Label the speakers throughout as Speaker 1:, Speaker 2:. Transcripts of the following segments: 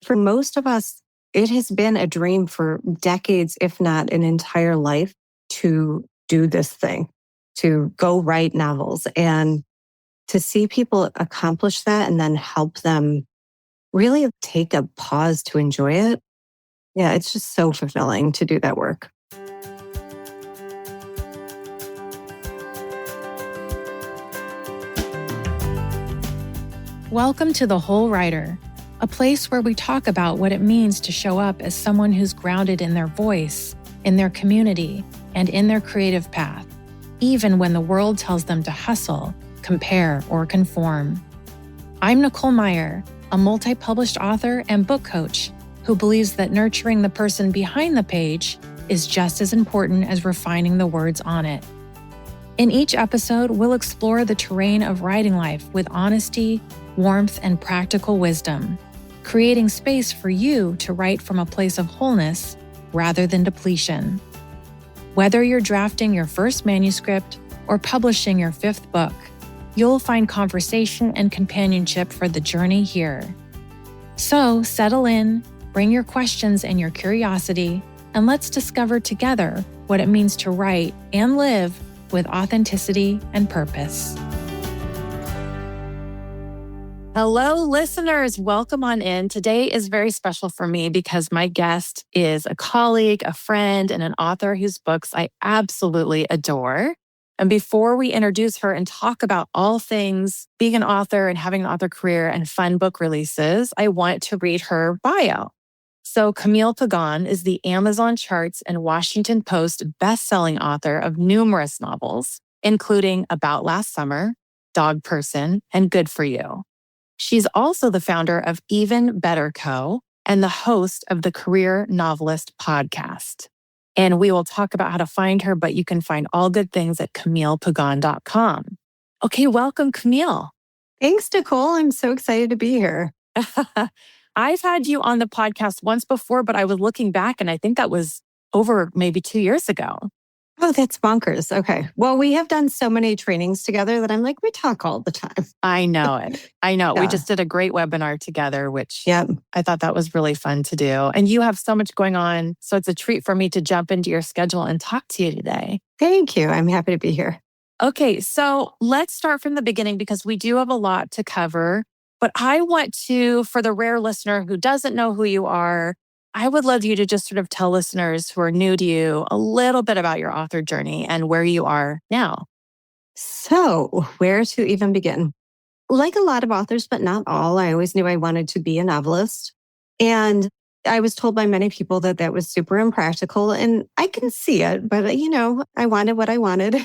Speaker 1: for most of us, it has been a dream for decades, if not an entire life, to do this thing, to go write novels. And to see people accomplish that and then help them really take a pause to enjoy it. Yeah, it's just so fulfilling to do that work.
Speaker 2: Welcome to The Whole Writer, a place where we talk about what it means to show up as someone who's grounded in their voice, in their community, and in their creative path, even when the world tells them to hustle, compare, or conform. I'm Nicole Meyer, a multi-published author and book coach who believes that nurturing the person behind the page is just as important as refining the words on it. In each episode, we'll explore the terrain of writing life with honesty, warmth, and practical wisdom, creating space for you to write from a place of wholeness rather than depletion. Whether you're drafting your first manuscript or publishing your fifth book, you'll find conversation and companionship for the journey here. So settle in, bring your questions and your curiosity, and let's discover together what it means to write and live with authenticity and purpose. Hello, listeners. Welcome on in. Today is very special for me because my guest is a colleague, a friend, and an author whose books I absolutely adore. And before we introduce her and talk about all things being an author and having an author career and fun book releases, I want to read her bio. So Camille Pagán is the Amazon charts and Washington Post bestselling author of numerous novels, including About Last Summer, Dog Person, and Good for You. She's also the founder of Even Better Co. and the host of the Career Novelist podcast. And we will talk about how to find her, but you can find all good things at CamillePagán.com. Okay, welcome, Camille.
Speaker 1: Thanks, Nicole. I'm so excited to be here.
Speaker 2: I've had you on the podcast once before, but I was looking back and I think that was over maybe 2 years ago.
Speaker 1: Oh, that's bonkers. Okay. Well, we have done so many trainings together that I'm like, we talk all the time.
Speaker 2: I know it.
Speaker 1: Yeah.
Speaker 2: We just did a great webinar together, which
Speaker 1: Yep.
Speaker 2: I thought that was really fun to do. And you have so much going on. So it's a treat for me to jump into your schedule and talk to you today.
Speaker 1: Thank you. I'm happy to be here.
Speaker 2: Okay. So let's start from the beginning because we do have a lot to cover. But I want to, for the rare listener who doesn't know who you are, I would love you to just sort of tell listeners who are new to you a little bit about your author journey and where you are now.
Speaker 1: So, where to even begin? Like a lot of authors, but not all, I always knew I wanted to be a novelist. And I was told by many people that that was super impractical. And I can see it, but I wanted what I wanted.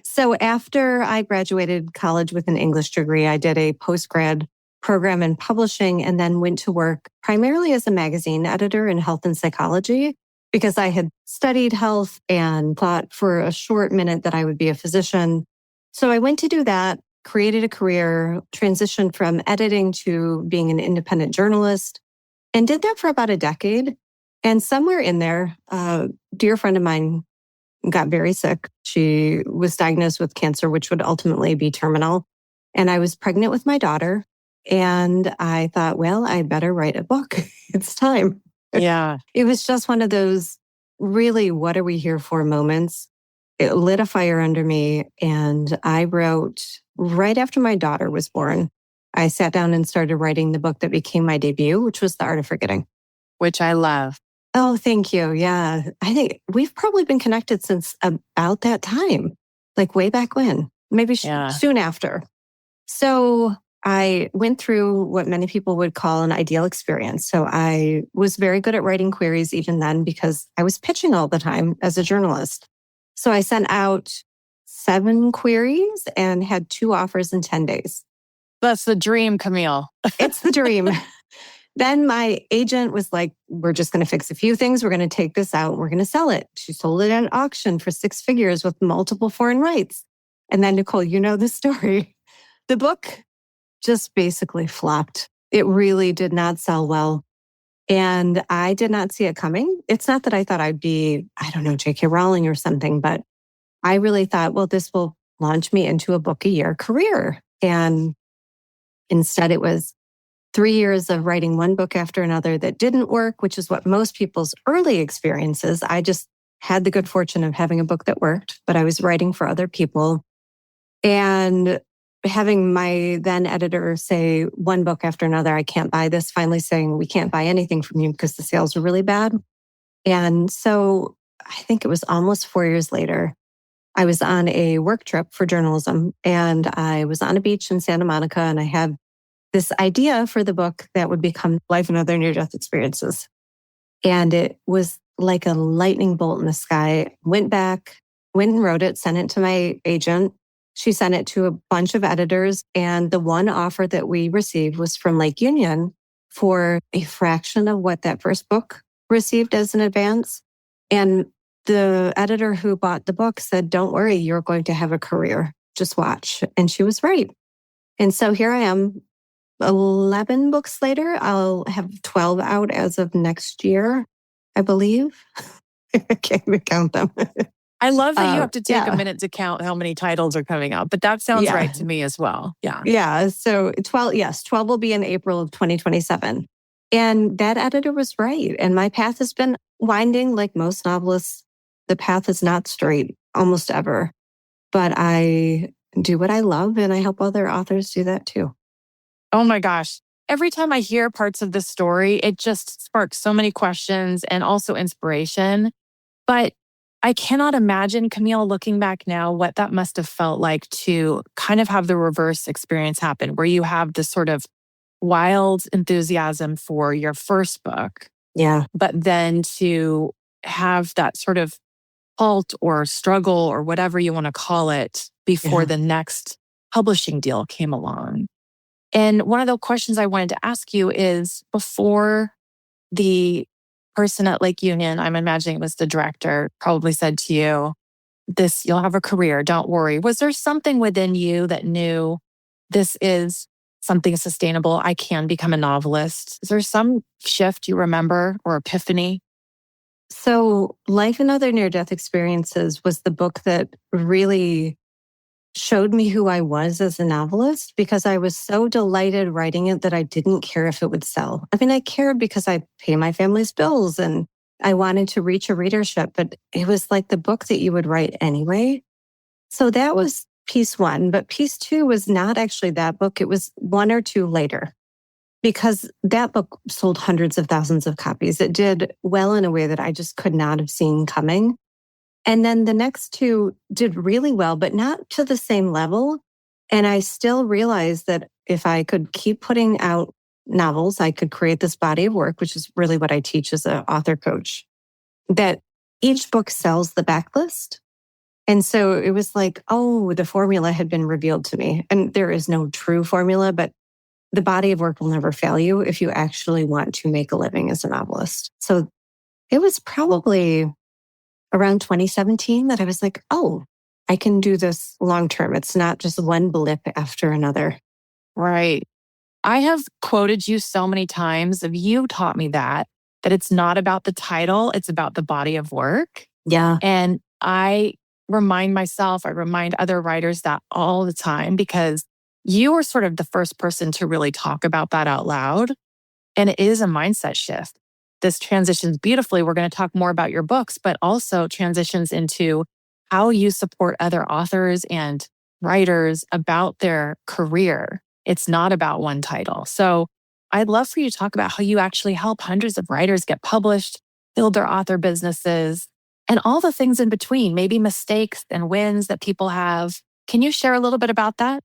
Speaker 1: So after I graduated college with an English degree, I did a postgrad program in publishing and then went to work primarily as a magazine editor in health and psychology because I had studied health and thought for a short minute that I would be a physician. So I went to do that, created a career, transitioned from editing to being an independent journalist, and did that for about a decade. And somewhere in there, a dear friend of mine got very sick. She was diagnosed with cancer, which would ultimately be terminal. And I was pregnant with my daughter. And I thought, well, I better write a book. It's time.
Speaker 2: Yeah.
Speaker 1: It was just one of those really, what are we here for moments. It lit a fire under me. And I wrote right after my daughter was born. I sat down and started writing the book that became my debut, which was The Art of Forgetting.
Speaker 2: Which I love.
Speaker 1: Oh, thank you. Yeah. I think we've probably been connected since about that time, like way back when, maybe soon after. So I went through what many people would call an ideal experience. So I was very good at writing queries even then because I was pitching all the time as a journalist. So I sent out 7 queries and had 2 offers in 10 days.
Speaker 2: That's the dream, Camille.
Speaker 1: It's the dream. Then my agent was like, we're just going to fix a few things. We're going to take this out. We're going to sell it. She sold it at an auction for 6 figures with multiple foreign rights. And then, Nicole, you know the story. The book just basically flopped. It really did not sell well. And I did not see it coming. It's not that I thought I'd be, J.K. Rowling or something, but I really thought, well, this will launch me into a book a year career. And instead it was 3 years of writing one book after another that didn't work, which is what most people's early experiences. I just had the good fortune of having a book that worked, but I was writing for other people. And having my then editor say one book after another, I can't buy this, finally saying, we can't buy anything from you because the sales are really bad. And so I think it was almost 4 years later, I was on a work trip for journalism and I was on a beach in Santa Monica and I had this idea for the book that would become Life and Other Near-Death Experiences. And it was like a lightning bolt in the sky. Went and wrote it, sent it to my agent. She sent it to a bunch of editors. And the one offer that we received was from Lake Union for a fraction of what that first book received as an advance. And the editor who bought the book said, don't worry, you're going to have a career. Just watch. And she was right. And so here I am, 11 books later. I'll have 12 out as of next year, I believe. I can't even count them.
Speaker 3: I love that you have to take a minute to count how many titles are coming out, but that sounds right to me as well. Yeah.
Speaker 1: Yeah. So 12 will be in April of 2027. And that editor was right. And my path has been winding like most novelists. The path is not straight almost ever, but I do what I love and I help other authors do that too.
Speaker 3: Oh my gosh. Every time I hear parts of this story, it just sparks so many questions and also inspiration. But I cannot imagine, Camille, looking back now, what that must have felt like to kind of have the reverse experience happen, where you have this sort of wild enthusiasm for your first book.
Speaker 1: Yeah.
Speaker 3: But then to have that sort of halt or struggle or whatever you want to call it before the next publishing deal came along. And one of the questions I wanted to ask you is, before the person at Lake Union, I'm imagining it was the director, probably said to you, you'll have a career, don't worry. Was there something within you that knew this is something sustainable? I can become a novelist. Is there some shift you remember or epiphany?
Speaker 1: So Life and Other Near-Death Experiences was the book that really showed me who I was as a novelist, because I was so delighted writing it that I didn't care if it would sell. I mean, I cared because I pay my family's bills and I wanted to reach a readership, but it was like the book that you would write anyway. So that was piece one. But piece two was not actually that book. It was one or two later, because that book sold hundreds of thousands of copies. It did well in a way that I just could not have seen coming. And then the next two did really well, but not to the same level. And I still realized that if I could keep putting out novels, I could create this body of work, which is really what I teach as an author coach, that each book sells the backlist. And so it was like, oh, the formula had been revealed to me. And there is no true formula, but the body of work will never fail you if you actually want to make a living as a novelist. So it was probably around 2017 that I was like, oh, I can do this long term. It's not just one blip after another.
Speaker 3: Right. I have quoted you so many times. You taught me that it's not about the title, it's about the body of work.
Speaker 1: Yeah.
Speaker 3: And I remind other writers that all the time, because you were sort of the first person to really talk about that out loud. And it is a mindset shift. This transitions beautifully. We're going to talk more about your books, but also transitions into how you support other authors and writers about their career. It's not about one title. So I'd love for you to talk about how you actually help hundreds of writers get published, build their author businesses, and all the things in between, maybe mistakes and wins that people have. Can you share a little bit about that?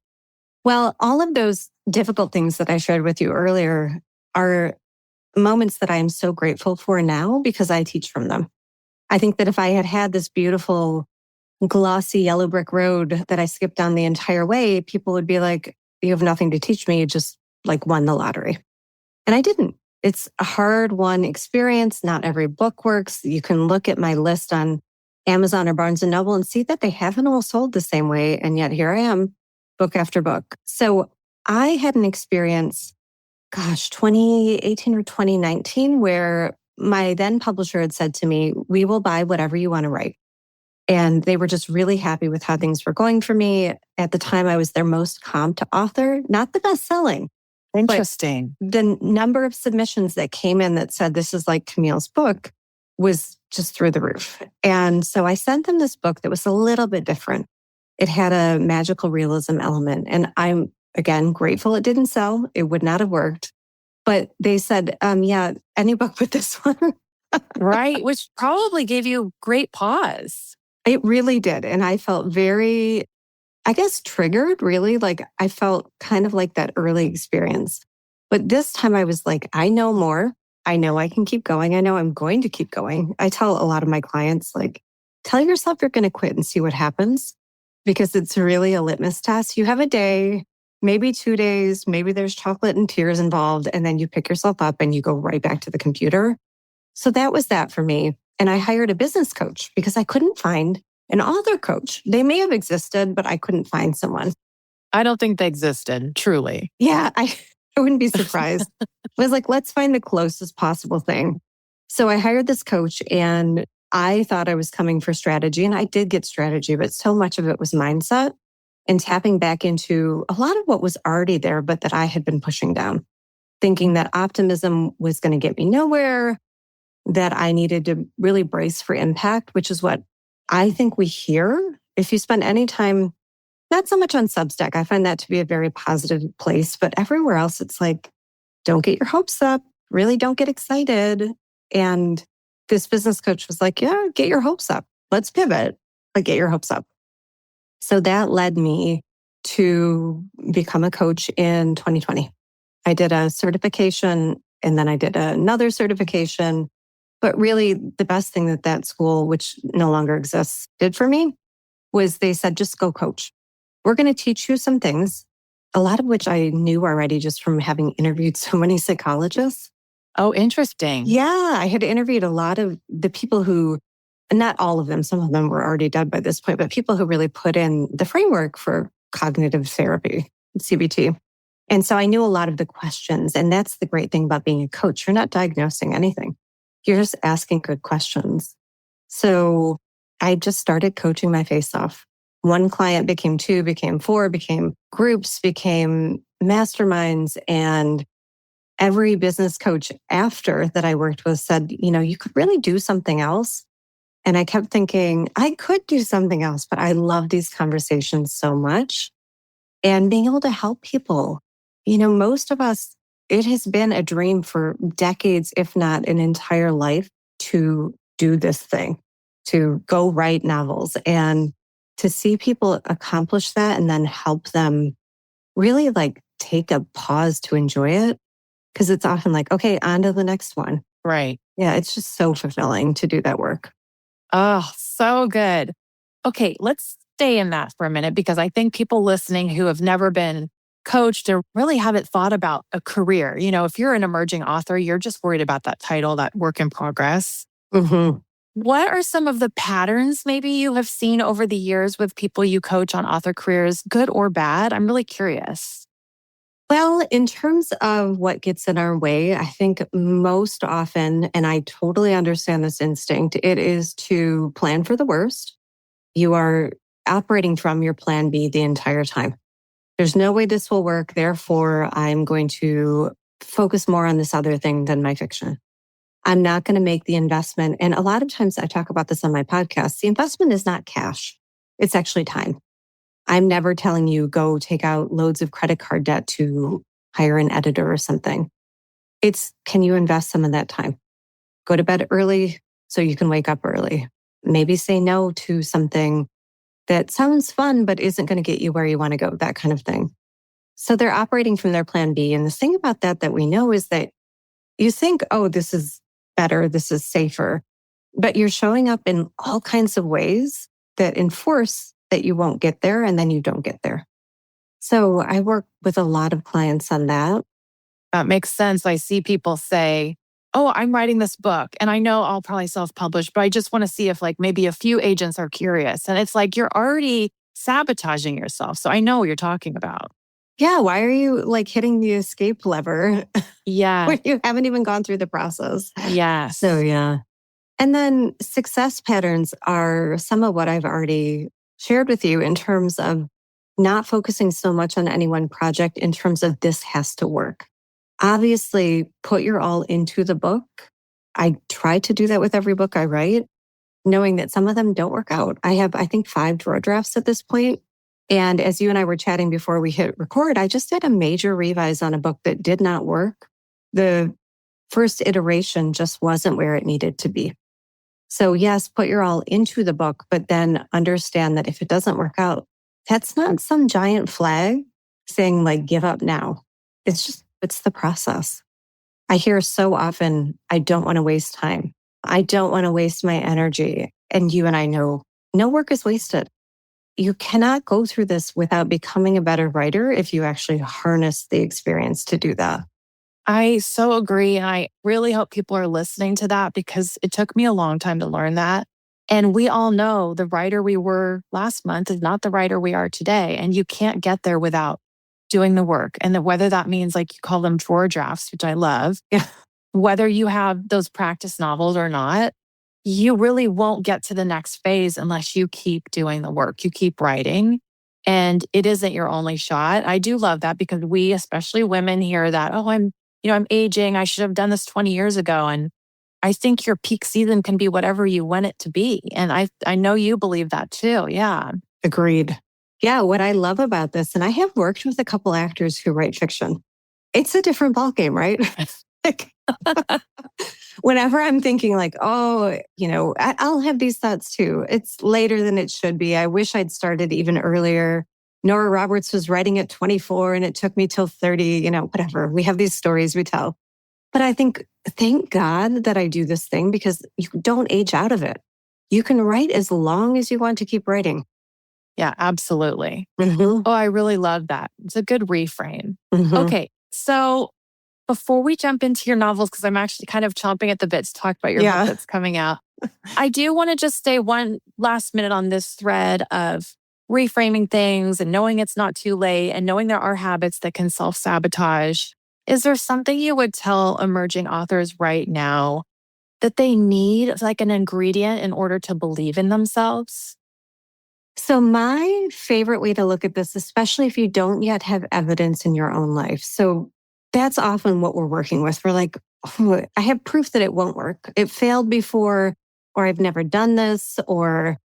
Speaker 1: Well, all of those difficult things that I shared with you earlier are moments that I am so grateful for now because I teach from them. I think that if I had had this beautiful, glossy yellow brick road that I skipped down the entire way, people would be like, you have nothing to teach me. You just like won the lottery. And I didn't. It's a hard-won experience. Not every book works. You can look at my list on Amazon or Barnes & Noble and see that they haven't all sold the same way. And yet here I am, book after book. So I had an experience 2018 or 2019, where my then publisher had said to me, we will buy whatever you want to write. And they were just really happy with how things were going for me. At the time, I was their most comped author, not the best selling,
Speaker 3: Interesting.
Speaker 1: But the number of submissions that came in that said, this is like Camille's book, was just through the roof. And so I sent them this book that was a little bit different. It had a magical realism element. And I'm, again, grateful it didn't sell. It would not have worked. But they said, yeah, any book but this one.
Speaker 3: Right. Which probably gave you great pause.
Speaker 1: It really did. And I felt very, I guess, triggered, really. Like I felt kind of like that early experience. But this time I was like, I know more. I know I can keep going. I know I'm going to keep going. I tell a lot of my clients, like, tell yourself you're going to quit and see what happens, because it's really a litmus test. You have a day, maybe 2 days, maybe there's chocolate and tears involved, and then you pick yourself up and you go right back to the computer. So that was that for me. And I hired a business coach because I couldn't find an author coach. They may have existed, but I couldn't find someone.
Speaker 3: I don't think they existed, truly.
Speaker 1: Yeah, I wouldn't be surprised. I was like, let's find the closest possible thing. So I hired this coach and I thought I was coming for strategy, and I did get strategy, but so much of it was mindset and tapping back into a lot of what was already there, but that I had been pushing down, thinking that optimism was going to get me nowhere, that I needed to really brace for impact, which is what I think we hear. If you spend any time, not so much on Substack, I find that to be a very positive place, but everywhere else, it's like, don't get your hopes up, really don't get excited. And this business coach was like, yeah, get your hopes up. Let's pivot, but get your hopes up. So that led me to become a coach in 2020. I did a certification and then I did another certification. But really, the best thing that that school, which no longer exists, did for me was they said, just go coach. We're going to teach you some things, a lot of which I knew already just from having interviewed so many psychologists.
Speaker 3: Oh, interesting.
Speaker 1: Yeah, I had interviewed a lot of the people who, not all of them, some of them were already dead by this point, but people who really put in the framework for cognitive therapy, CBT. And so I knew a lot of the questions. And that's the great thing about being a coach. You're not diagnosing anything. You're just asking good questions. So I just started coaching my face off. One client became 2, became 4, became groups, became masterminds. And every business coach after that I worked with said, you know, you could really do something else. And I kept thinking, I could do something else, but I love these conversations so much. And being able to help people, you know, most of us, it has been a dream for decades, if not an entire life, to do this thing, to go write novels, and to see people accomplish that and then help them really like take a pause to enjoy it. Because it's often like, okay, on to the next one.
Speaker 3: Right.
Speaker 1: Yeah, it's just so fulfilling to do that work.
Speaker 3: Oh, so good. Okay, let's stay in that for a minute, because I think people listening who have never been coached or really haven't thought about a career, you know, if you're an emerging author, you're just worried about that title, that work in progress.
Speaker 1: Mm-hmm.
Speaker 3: What are some of the patterns maybe you have seen over the years with people you coach on author careers, good or bad? I'm really curious.
Speaker 1: Well, in terms of what gets in our way, I think most often, and I totally understand this instinct, it is to plan for the worst. You are operating from your plan B the entire time. There's no way this will work. Therefore, I'm going to focus more on this other thing than my fiction. I'm not going to make the investment. And a lot of times I talk about this on my podcast. The investment is not cash. It's actually time. I'm never telling you go take out loads of credit card debt to hire an editor or something. It's, can you invest some of that time? Go to bed early so you can wake up early. Maybe say no to something that sounds fun, but isn't going to get you where you want to go, that kind of thing. So they're operating from their plan B. And the thing about that we know is that you think, oh, this is better, this is safer, but you're showing up in all kinds of ways that enforce that you won't get there, and then you don't get there. So I work with a lot of clients on that.
Speaker 3: That makes sense. I see people say, oh, I'm writing this book and I know I'll probably self-publish, but I just want to see if like maybe a few agents are curious. And it's like, you're already sabotaging yourself. So I know what you're talking about.
Speaker 1: Yeah. Why are you like hitting the escape lever
Speaker 3: Yeah.
Speaker 1: when you haven't even gone through the process?
Speaker 3: Yes.
Speaker 1: So yeah. And then success patterns are some of what I've already shared with you in terms of not focusing so much on any one project in terms of this has to work. Obviously, put your all into the book. I try to do that with every book I write, knowing that some of them don't work out. I have, I think, 5 drawer drafts at this point. And as you and I were chatting before we hit record, I just did a major revise on a book that did not work. The first iteration just wasn't where it needed to be. So yes, put your all into the book, but then understand that if it doesn't work out, that's not some giant flag saying like, give up now. It's the process. I hear so often, I don't want to waste time. I don't want to waste my energy. And you and I know no work is wasted. You cannot go through this without becoming a better writer if you actually harness the experience to do that.
Speaker 3: I so agree. And I really hope people are listening to that because it took me a long time to learn that. And we all know the writer we were last month is not the writer we are today. And you can't get there without doing the work. And whether that means, like you call them drawer drafts, which I love, whether you have those practice novels or not, you really won't get to the next phase unless you keep doing the work, you keep writing. And it isn't your only shot. I do love that because we, especially women, hear that, oh, I'm aging. I should have done this 20 years ago. And I think your peak season can be whatever you want it to be. And I know you believe that too. Yeah.
Speaker 1: Agreed. Yeah, what I love about this, and I have worked with a couple actors who write fiction. It's a different ballgame, right? Like, whenever I'm thinking like, oh, I'll have these thoughts too. It's later than it should be. I wish I'd started even earlier. Nora Roberts was writing at 24 and it took me till 30, whatever. We have these stories we tell. But I think, thank God that I do this thing because you don't age out of it. You can write as long as you want to keep writing.
Speaker 3: Yeah, absolutely.
Speaker 1: Mm-hmm.
Speaker 3: Oh, I really love that. It's a good reframe.
Speaker 1: Mm-hmm.
Speaker 3: Okay, so before we jump into your novels, because I'm actually kind of chomping at the bit to talk about your book that's coming out, I do want to just stay one last minute on this thread of reframing things and knowing it's not too late and knowing there are habits that can self-sabotage. Is there something you would tell emerging authors right now that they need, like an ingredient in order to believe in themselves?
Speaker 1: So my favorite way to look at this, especially if you don't yet have evidence in your own life. So that's often what we're working with. We're like, oh, I have proof that it won't work. It failed before, or I've never done this, or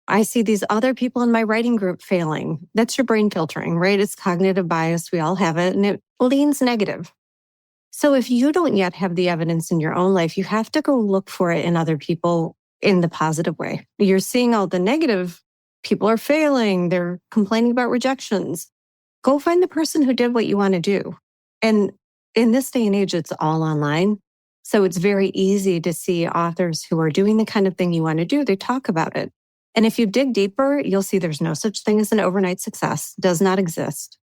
Speaker 1: I see these other people in my writing group failing. That's your brain filtering, right? It's cognitive bias. We all have it, and it leans negative. So if you don't yet have the evidence in your own life, you have to go look for it in other people in the positive way. You're seeing all the negative. People are failing. They're complaining about rejections. Go find the person who did what you want to do. And in this day and age, it's all online. So it's very easy to see authors who are doing the kind of thing you want to do. They talk about it. And if you dig deeper, you'll see there's no such thing as an overnight success. Does not exist.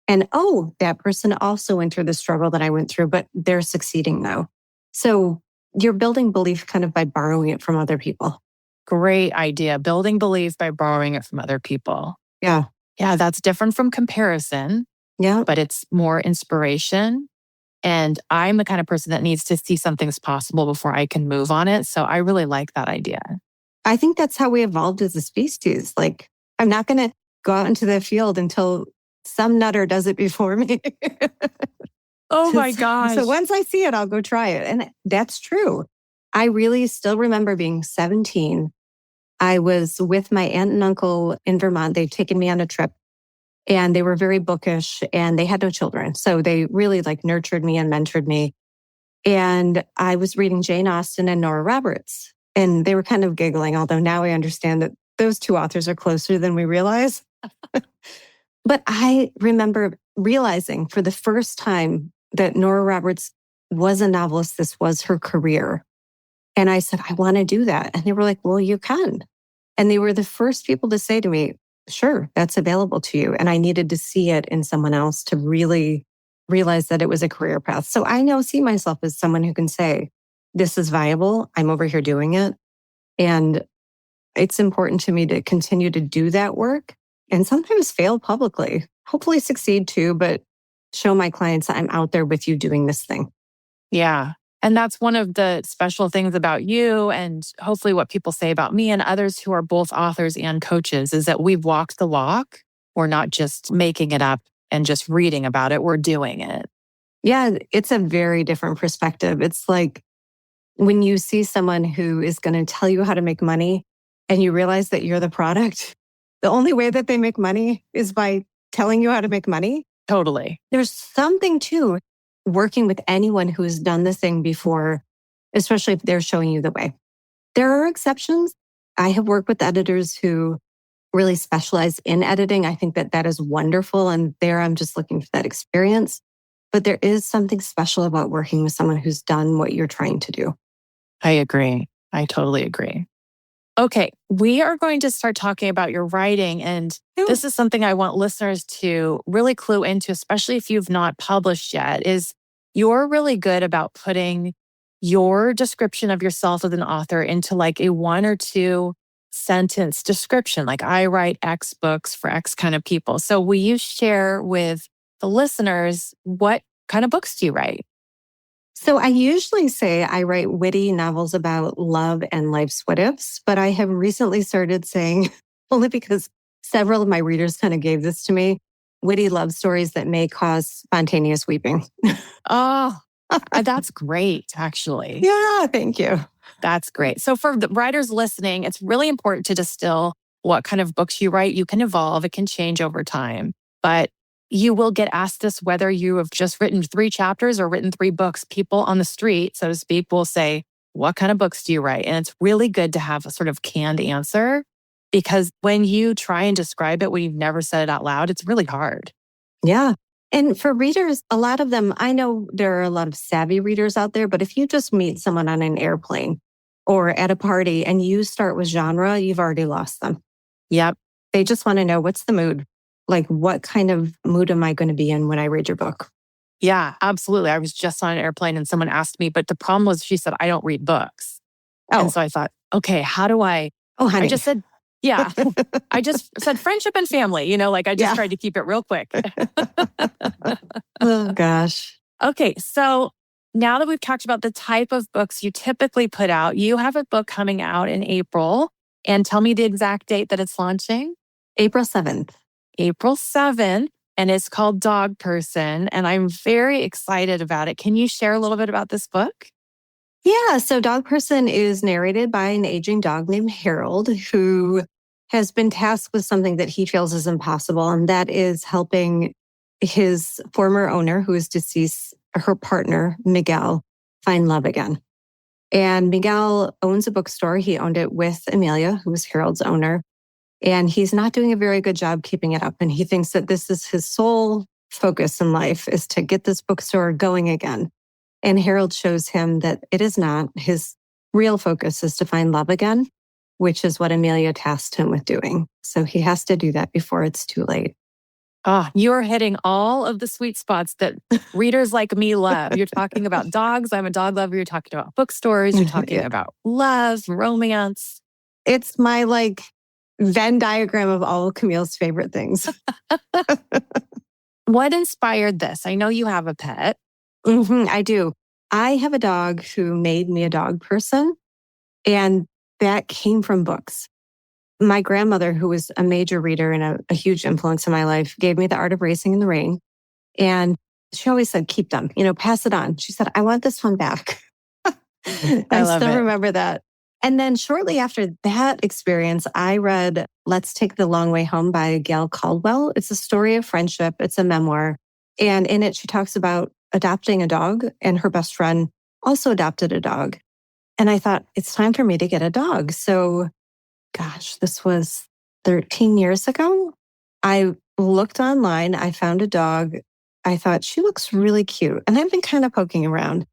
Speaker 1: And oh, that person also went through the struggle that I went through, but they're succeeding now. So you're building belief kind of by borrowing it from other people.
Speaker 3: Great idea. Building belief by borrowing it from other people.
Speaker 1: Yeah.
Speaker 3: Yeah, that's different from comparison.
Speaker 1: Yeah.
Speaker 3: But it's more inspiration. And I'm the kind of person that needs to see something's possible before I can move on it. So I really like that idea.
Speaker 1: I think that's how we evolved as a species. Like, I'm not going to go out into the field until some nutter does it before me.
Speaker 3: Oh my gosh.
Speaker 1: So once I see it, I'll go try it. And that's true. I really still remember being 17. I was with my aunt and uncle in Vermont. They'd taken me on a trip and they were very bookish and they had no children. So they really nurtured me and mentored me. And I was reading Jane Austen and Nora Roberts. And they were kind of giggling, although now I understand that those two authors are closer than we realize. But I remember realizing for the first time that Nora Roberts was a novelist. This was her career. And I said, I want to do that. And they were like, well, you can. And they were the first people to say to me, sure, that's available to you. And I needed to see it in someone else to really realize that it was a career path. So I now see myself as someone who can say, this is viable. I'm over here doing it. And it's important to me to continue to do that work and sometimes fail publicly, hopefully succeed too, but show my clients I'm out there with you doing this thing.
Speaker 3: Yeah. And that's one of the special things about you and hopefully what people say about me and others who are both authors and coaches is that we've walked the walk We're not just making it up and just reading about it. We're doing it.
Speaker 1: Yeah, it's a very different perspective. It's like when you see someone who is going to tell you how to make money and you realize that you're the product, the only way that they make money is by telling you how to make money.
Speaker 3: Totally.
Speaker 1: There's something to working with anyone who's done this thing before, especially if they're showing you the way. There are exceptions. I have worked with editors who really specialize in editing. I think that that is wonderful. And there I'm just looking for that experience. But there is something special about working with someone who's done what you're trying to do.
Speaker 3: I agree. I totally agree. Okay, we are going to start talking about your writing. And this is something I want listeners to really clue into, especially if you've not published yet, is you're really good about putting your description of yourself as an author into like a 1 or 2 sentence description. Like, I write X books for X kind of people. So will you share with the listeners, what kind of books do you write?
Speaker 1: So I usually say I write witty novels about love and life's what ifs, but I have recently started saying, only because several of my readers kind of gave this to me, witty love stories that may cause spontaneous weeping.
Speaker 3: Oh, that's great, actually.
Speaker 1: Yeah, thank you.
Speaker 3: That's great. So for the writers listening, it's really important to distill what kind of books you write. You can evolve, it can change over time, but you will get asked this whether you have just written 3 chapters or written 3 books. People on the street, so to speak, will say, what kind of books do you write? And it's really good to have a sort of canned answer, because when you try and describe it when you've never said it out loud, it's really hard.
Speaker 1: Yeah. And for readers, a lot of them, I know there are a lot of savvy readers out there, but if you just meet someone on an airplane or at a party and you start with genre, you've already lost them.
Speaker 3: Yep.
Speaker 1: They just want to know, what's the mood? Like, what kind of mood am I going to be in when I read your book?
Speaker 3: Yeah, absolutely. I was just on an airplane and someone asked me, but the problem was she said, I don't read books.
Speaker 1: Oh.
Speaker 3: And so I thought, okay, how do I?
Speaker 1: Oh, honey.
Speaker 3: I just said, yeah. I just said friendship and family, I just tried to keep it real quick.
Speaker 1: Oh, gosh.
Speaker 3: Okay, so now that we've talked about the type of books you typically put out, you have a book coming out in April. And tell me the exact date that it's launching.
Speaker 1: April 7th.
Speaker 3: April 7th, and it's called Dog Person, and I'm very excited about it. Can you share a little bit about this book?
Speaker 1: Yeah, so Dog Person is narrated by an aging dog named Harold, who has been tasked with something that he feels is impossible, and that is helping his former owner, who is deceased, her partner, Miguel, find love again. And Miguel owns a bookstore. He owned it with Amelia, who was Harold's owner. And he's not doing a very good job keeping it up. And he thinks that this is his sole focus in life, is to get this bookstore going again. And Harold shows him that it is not. His real focus is to find love again, which is what Amelia tasked him with doing. So he has to do that before it's too late.
Speaker 3: You're hitting all of the sweet spots that readers like me love. You're talking about dogs. I'm a dog lover. You're talking about bookstores. You're talking about love, romance.
Speaker 1: It's my Venn diagram of all Camille's favorite things.
Speaker 3: What inspired this? I know you have a pet.
Speaker 1: I do. I have a dog who made me a dog person, and that came from books. My grandmother, who was a major reader and a huge influence in my life, gave me The Art of Racing in the Rain. And she always said, keep them, pass it on. She said, I want this one back. I still remember that. And then shortly after that experience, I read Let's Take the Long Way Home by Gail Caldwell. It's a story of friendship. It's a memoir. And in it, she talks about adopting a dog, and her best friend also adopted a dog. And I thought, it's time for me to get a dog. So, gosh, this was 13 years ago. I looked online. I found a dog. I thought, she looks really cute. And I've been kind of poking around.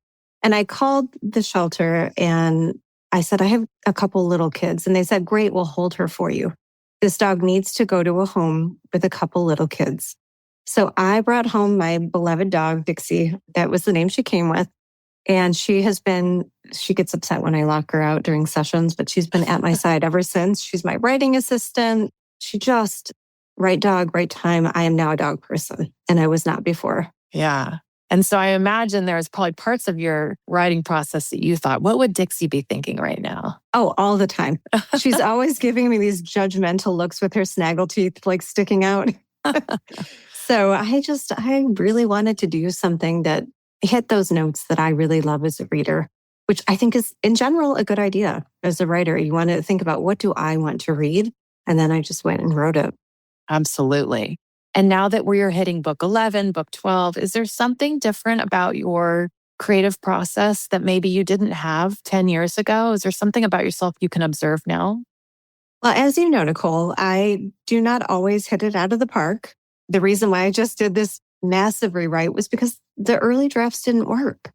Speaker 1: And I called the shelter and I said, I have a couple little kids. And they said, great, we'll hold her for you. This dog needs to go to a home with a couple little kids. So I brought home my beloved dog, Dixie. That was the name she came with. And she gets upset when I lock her out during sessions, but she's been at my side ever since. She's my writing assistant. She just, right dog, right time. I am now a dog person, and I was not before.
Speaker 3: Yeah. And so I imagine there's probably parts of your writing process that you thought, what would Dixie be thinking right now?
Speaker 1: Oh, all the time. She's always giving me these judgmental looks with her snaggle teeth sticking out. So I really wanted to do something that hit those notes that I really love as a reader, which I think is in general a good idea as a writer. You want to think about, what do I want to read? And then I just went and wrote it.
Speaker 3: Absolutely. And now that we're hitting book 11, book 12, is there something different about your creative process that maybe you didn't have 10 years ago? Is there something about yourself you can observe now?
Speaker 1: Well, as you know, Nicole, I do not always hit it out of the park. The reason why I just did this massive rewrite was because the early drafts didn't work.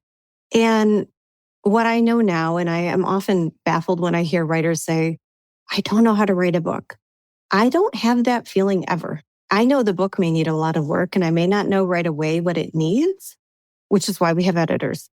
Speaker 1: And what I know now, and I am often baffled when I hear writers say, I don't know how to write a book. I don't have that feeling ever. I know the book may need a lot of work and I may not know right away what it needs, which is why we have editors.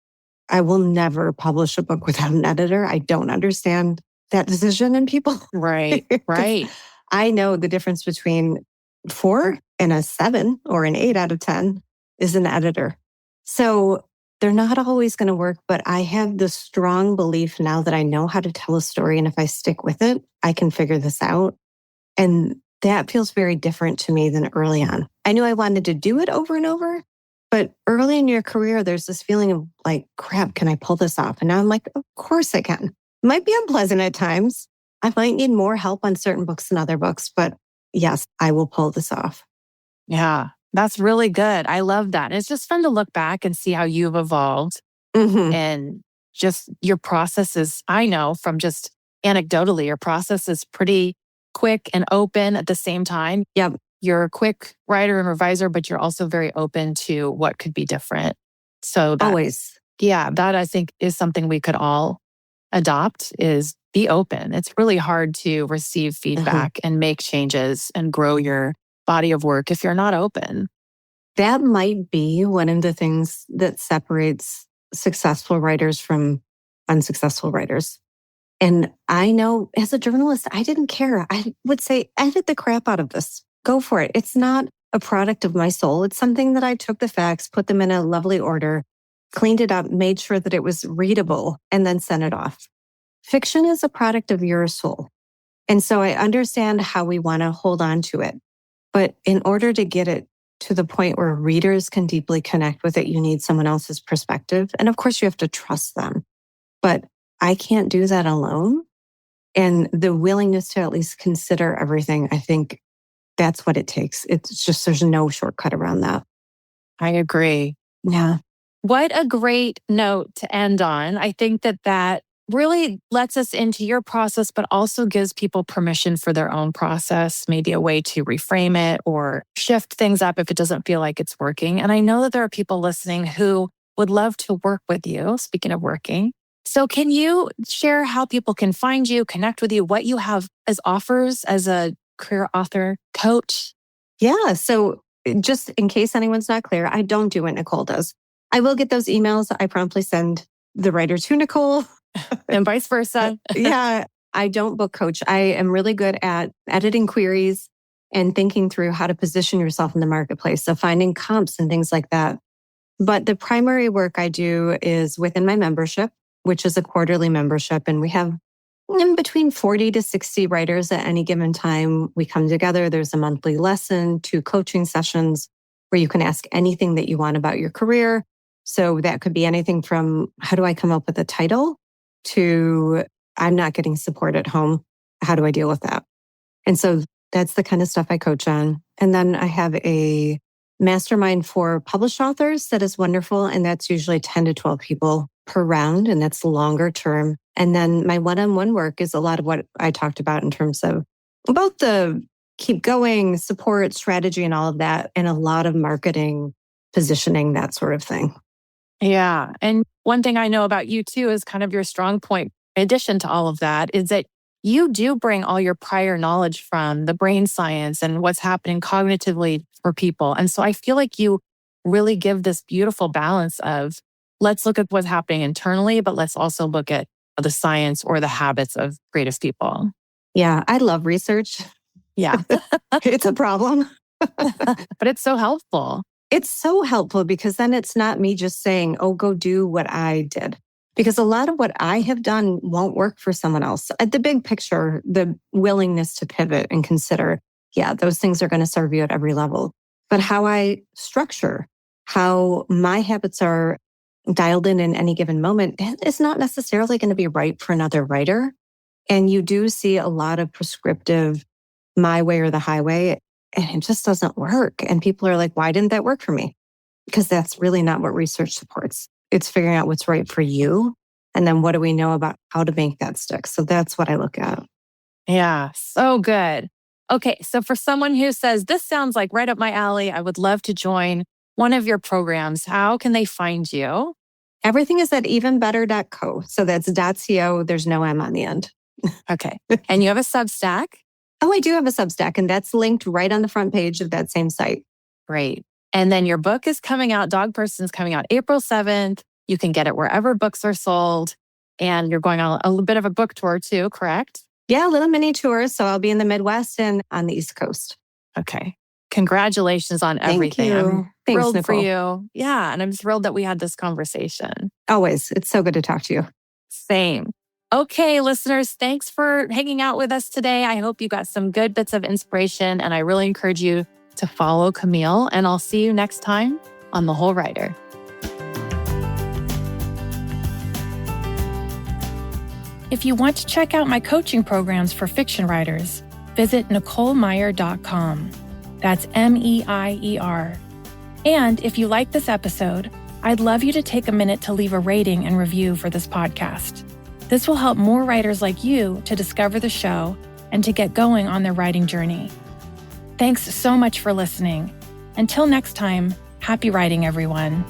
Speaker 1: I will never publish a book without an editor. I don't understand that decision in people.
Speaker 3: Right, right.
Speaker 1: I know the difference between 4 and a 7 or an 8 out of 10 is an editor. So they're not always going to work, but I have the strong belief now that I know how to tell a story. And if I stick with it, I can figure this out. And that feels very different to me than early on. I knew I wanted to do it over and over, but early in your career, there's this feeling of like, crap, can I pull this off? And now I'm like, of course I can. It might be unpleasant at times. I might need more help on certain books than other books, but yes, I will pull this off.
Speaker 3: Yeah, that's really good. I love that. And it's just fun to look back and see how you've evolved and just your process is, I know from just anecdotally, your process is pretty quick and open at the same time.
Speaker 1: Yep.
Speaker 3: You're a quick writer and reviser, but you're also very open to what could be different. So that,
Speaker 1: Always.
Speaker 3: yeah, that I think is something we could all adopt, is be open. It's really hard to receive feedback and make changes and grow your body of work if you're not open.
Speaker 1: That might be one of the things that separates successful writers from unsuccessful writers. And I know as a journalist, I didn't care. I would say, edit the crap out of this. Go for it. It's not a product of my soul. It's something that I took the facts, put them in a lovely order, cleaned it up, made sure that it was readable, and then sent it off. Fiction is a product of your soul. And so I understand how we want to hold on to it. But in order to get it to the point where readers can deeply connect with it, you need someone else's perspective. And of course, you have to trust them. But I can't do that alone. And the willingness to at least consider everything, I think that's what it takes. It's just, there's no shortcut around that.
Speaker 3: I agree.
Speaker 1: Yeah.
Speaker 3: What a great note to end on. I think that really lets us into your process, but also gives people permission for their own process, maybe a way to reframe it or shift things up if it doesn't feel like it's working. And I know that there are people listening who would love to work with you, speaking of working. So can you share how people can find you, connect with you, what you have as offers as a career author coach?
Speaker 1: Yeah. So just in case anyone's not clear, I don't do what Nicole does. I will get those emails. I promptly send the writer to Nicole.
Speaker 3: And vice versa.
Speaker 1: Yeah. I don't book coach. I am really good at editing queries and thinking through how to position yourself in the marketplace. So finding comps and things like that. But the primary work I do is within my membership, which is a quarterly membership. And we have in between 40 to 60 writers at any given time. We come together. There's a monthly lesson, 2 coaching sessions where you can ask anything that you want about your career. So that could be anything from how do I come up with a title to I'm not getting support at home. How do I deal with that? And so that's the kind of stuff I coach on. And then I have a mastermind for published authors that is wonderful. And that's usually 10 to 12 people per round. And that's longer term. And then my one-on-one work is a lot of what I talked about in terms of both the keep going, support, strategy, and all of that, and a lot of marketing, positioning, that sort of thing.
Speaker 3: Yeah. And one thing I know about you too is kind of your strong point, in addition to all of that, is that you do bring all your prior knowledge from the brain science and what's happening cognitively for people. And so I feel like you really give this beautiful balance of let's look at what's happening internally, but let's also look at the science or the habits of creative people.
Speaker 1: Yeah, I love research.
Speaker 3: Yeah.
Speaker 1: It's a problem.
Speaker 3: But it's so helpful.
Speaker 1: It's so helpful because then it's not me just saying, oh, go do what I did. Because a lot of what I have done won't work for someone else. At the big picture, the willingness to pivot and consider yeah, those things are going to serve you at every level. But how I structure, how my habits are dialed in any given moment, it's not necessarily going to be right for another writer. And you do see a lot of prescriptive, my way or the highway, and it just doesn't work. And people are like, why didn't that work for me? Because that's really not what research supports. It's figuring out what's right for you. And then what do we know about how to make that stick? So that's what I look at.
Speaker 3: Yeah, so good. Okay, so for someone who says, this sounds like right up my alley, I would love to join one of your programs, how can they find you?
Speaker 1: Everything is at evenbetter.co. So that's .co. There's no M on the end.
Speaker 3: Okay. And you have a Substack?
Speaker 1: Oh, I do have a Substack, and that's linked right on the front page of that same site.
Speaker 3: Great. And then your book is coming out, Dog Person's coming out April 7th. You can get it wherever books are sold. And you're going on a little bit of a book tour too, correct?
Speaker 1: Yeah, a little mini tour. So I'll be in the Midwest and on the East Coast.
Speaker 3: Okay. Congratulations on everything.
Speaker 1: Thank you.
Speaker 3: I'm
Speaker 1: Thanks,
Speaker 3: thrilled for
Speaker 1: Nicole.
Speaker 3: you. Yeah. And I'm thrilled that we had this conversation.
Speaker 1: Always. It's so good to talk to you.
Speaker 3: Same. Okay, listeners, thanks for hanging out with us today. I hope you got some good bits of inspiration, and I really encourage you to follow Camille, and I'll see you next time on The Whole Writer.
Speaker 2: If you want to check out my coaching programs for fiction writers, visit NicoleMeyer.com. That's MEIER. And if you like this episode, I'd love you to take a minute to leave a rating and review for this podcast. This will help more writers like you to discover the show and to get going on their writing journey. Thanks so much for listening. Until next time, happy writing, everyone.